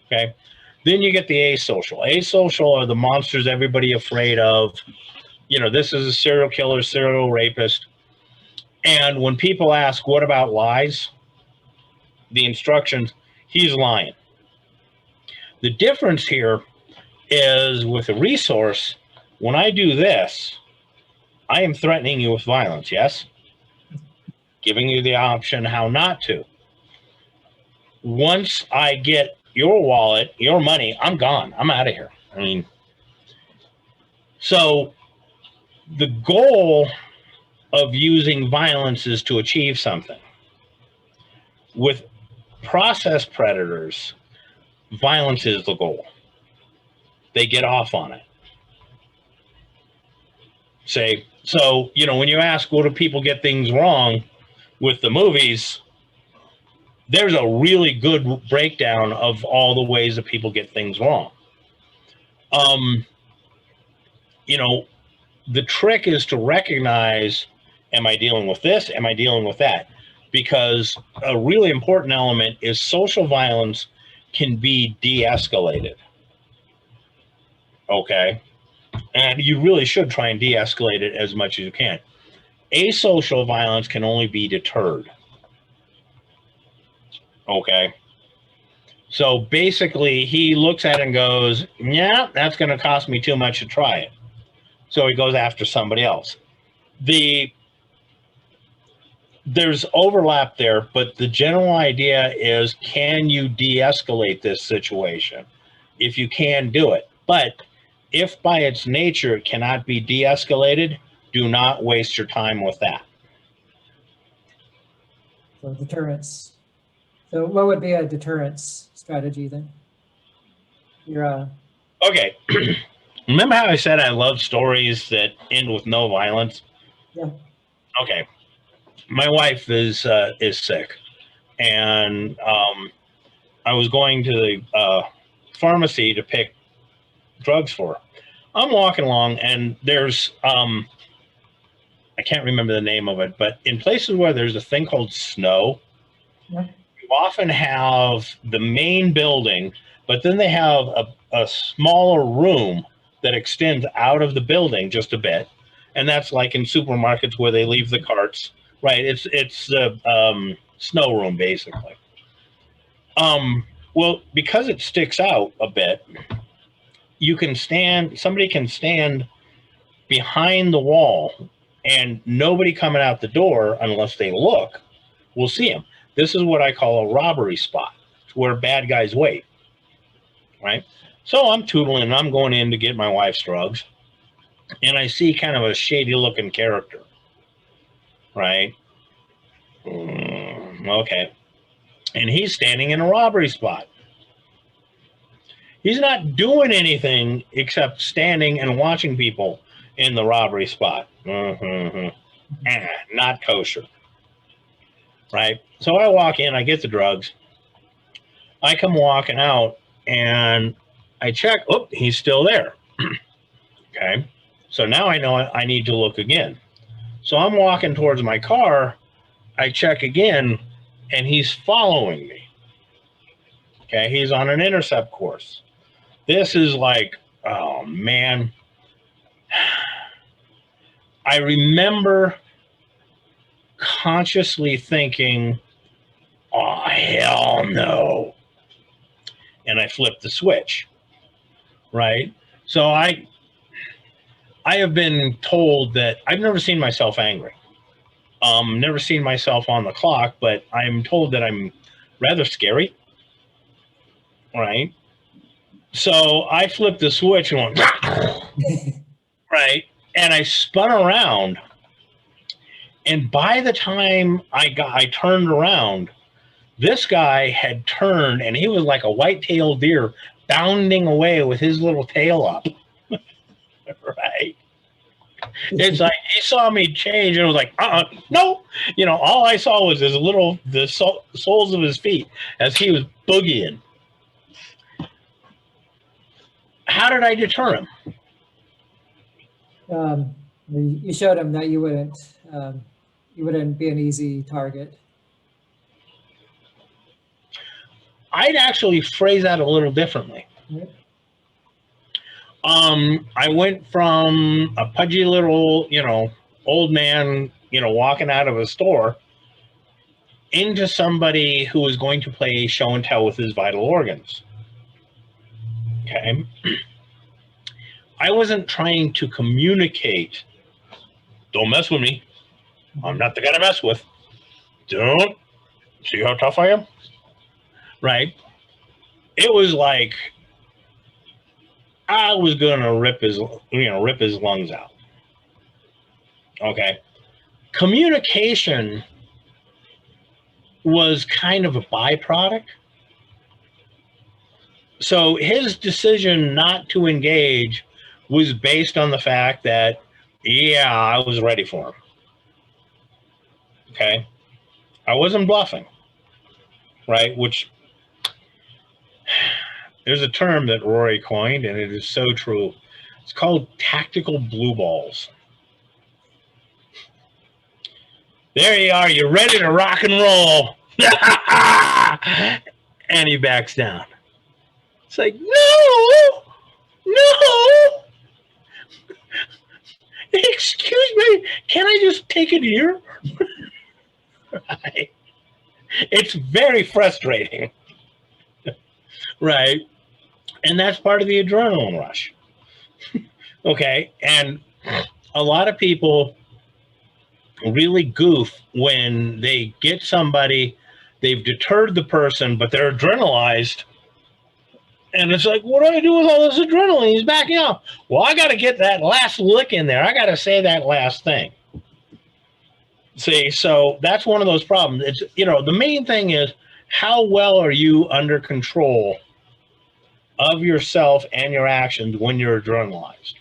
Okay. Then you get the asocial. Asocial are the monsters everybody afraid of. You know, this is a serial killer, serial rapist. And when people ask, what about lies? The instructions, he's lying. The difference here is with a resource, when I do this, I am threatening you with violence, yes? Giving you the option how not to. Once I get your wallet, your money, I'm gone. I'm out of here. I mean, so the goal of using violence is to achieve something. With process predators, violence is the goal. They get off on it. Say, so, you know, when you ask, what do people get things wrong with the movies? There's a really good breakdown of all the ways that people get things wrong. You know, the trick is to recognize, am I dealing with this? Am I dealing with that? Because a really important element is social violence can be de-escalated. Okay. And you really should try and de-escalate it as much as you can. Asocial violence can only be deterred. Okay. So basically, he looks at it and goes, yeah, that's going to cost me too much to try it. So he goes after somebody else. There's overlap there, but the general idea is, can you de-escalate this situation? If you can, do it. But if by its nature it cannot be de-escalated, do not waste your time with that. So deterrence. So what would be a deterrence strategy then? Okay. Remember how I said I love stories that end with no violence? Yeah. Okay. My wife is sick, and I was going to the pharmacy to pick drugs for her. I'm walking along, and there's I can't remember the name of it, but in places where there's a thing called snow, Yeah. you often have the main building, but then they have a smaller room that extends out of the building just a bit, and that's like in supermarkets where they leave the carts. Right? It's the snow room basically. Well, because it sticks out a bit, somebody can stand behind the wall, and nobody coming out the door, unless they look, will see him. This is what I call a robbery spot. It's where bad guys wait, right? So I'm tootling, I'm going in to get my wife's drugs, and I see kind of a shady looking character, right? Okay. And he's standing in a robbery spot. He's not doing anything except standing and watching people in the robbery spot. Not kosher. Right? So I walk in, I get the drugs. I come walking out and I check. Oh, he's still there. Okay. So now I know I need to look again. So I'm walking towards my car. I check again and he's following me. Okay. He's on an intercept course. This is like, oh man. I remember consciously thinking, oh, hell no. And I flipped the switch, right? So I have been told that I've never seen myself angry. Never seen myself on the clock, but I'm told that I'm rather scary, right? So I flipped the switch and went, right? And I spun around. And by the time I turned around, this guy had turned and he was like a white-tailed deer bounding away with his little tail up. Right? It's like he saw me change and was like, no. You know, all I saw was the soles of his feet as he was boogieing. How did I deter him? You showed him that you wouldn't be an easy target. I'd actually phrase that a little differently. Right. I went from a pudgy little, old man, walking out of a store into somebody who was going to play show and tell with his vital organs. Okay. I wasn't trying to communicate, don't mess with me. I'm not the guy to mess with. Don't see how tough I am. Right. It was like I was gonna rip his lungs out. Okay. Communication was kind of a byproduct. So his decision not to engage was based on the fact that, yeah, I was ready for him. Okay. I wasn't bluffing. Right. Which there's a term that Rory coined, and it is so true. It's called tactical blue balls. There you are. You're ready to rock and roll. And he backs down. It's like, no. Excuse me. Can I just take it here? Right. It's very frustrating. Right. And that's part of the adrenaline rush. Okay. And a lot of people really goof when they get somebody, they've deterred the person, but they're adrenalized. And it's like, what do I do with all this adrenaline? He's backing up. Well, I got to get that last lick in there. I got to say that last thing. See, so that's one of those problems. It's, the main thing is, how well are you under control of yourself and your actions when you're adrenalized?